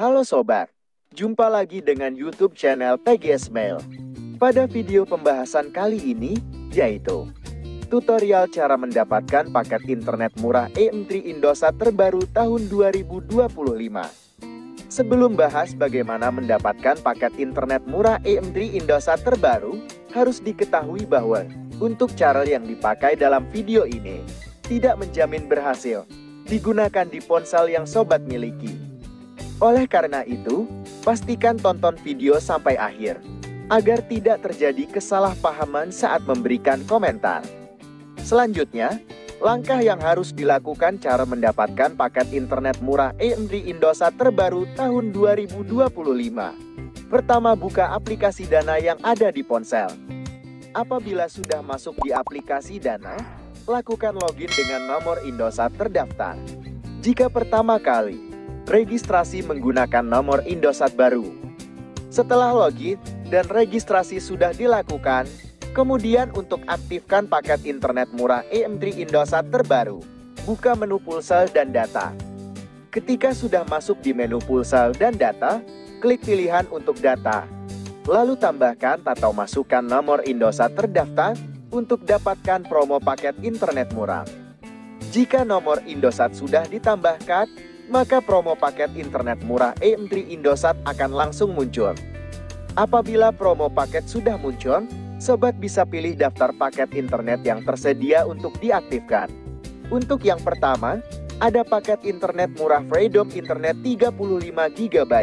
Halo sobat, jumpa lagi dengan YouTube channel TGS Mail. Pada video pembahasan kali ini, yaitu tutorial cara mendapatkan paket internet murah EM3 Indosat terbaru tahun 2025. Sebelum bahas bagaimana mendapatkan paket internet murah EM3 Indosat terbaru, harus diketahui bahwa untuk cara yang dipakai dalam video ini tidak menjamin berhasil digunakan di ponsel yang sobat miliki. Oleh karena itu, pastikan tonton video sampai akhir agar tidak terjadi kesalahpahaman saat memberikan komentar. Selanjutnya, langkah yang harus dilakukan cara mendapatkan paket internet murah EM3 Indosat terbaru tahun 2025. Pertama, buka aplikasi Dana yang ada di ponsel. Apabila sudah masuk di aplikasi Dana, lakukan login dengan nomor Indosat terdaftar. Jika pertama kali, registrasi menggunakan nomor Indosat baru. Setelah login dan registrasi sudah dilakukan, kemudian untuk aktifkan paket internet murah EM3 Indosat terbaru, buka menu pulsa dan data. Ketika sudah masuk di menu pulsa dan data, klik pilihan untuk data. Lalu tambahkan atau masukkan nomor Indosat terdaftar untuk dapatkan promo paket internet murah. Jika nomor Indosat sudah ditambahkan, maka promo paket internet murah EM3 Indosat akan langsung muncul. Apabila promo paket sudah muncul, sobat bisa pilih daftar paket internet yang tersedia untuk diaktifkan. Untuk yang pertama, ada paket internet murah Freedom Internet 35 GB,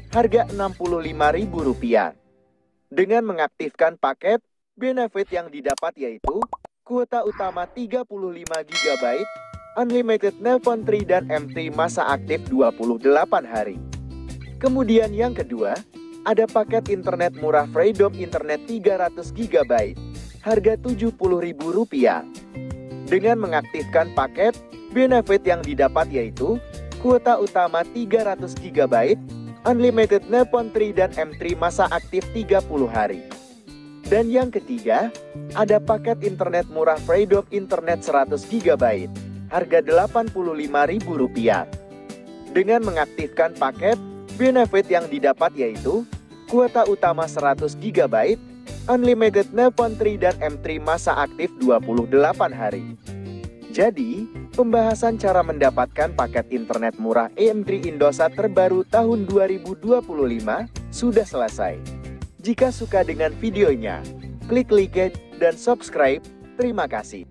harga Rp65.000. Dengan mengaktifkan paket, benefit yang didapat yaitu kuota utama 35 GB, unlimited nelpon free dan M3 masa aktif 28 hari. Kemudian yang kedua, ada paket internet murah Freedom Internet 300 GB, harga Rp70.000. Dengan mengaktifkan paket, benefit yang didapat yaitu kuota utama 300 GB, unlimited nelpon free dan M3 masa aktif 30 hari. Dan yang ketiga, ada paket internet murah Freedom Internet 100 GB, harga Rp85.000. Dengan mengaktifkan paket, benefit yang didapat yaitu kuota utama 100 GB, unlimited nelpon free dan M3 masa aktif 28 hari. Jadi, pembahasan cara mendapatkan paket internet murah EM3 Indosat terbaru tahun 2025 sudah selesai. Jika suka dengan videonya, klik like dan subscribe. Terima kasih.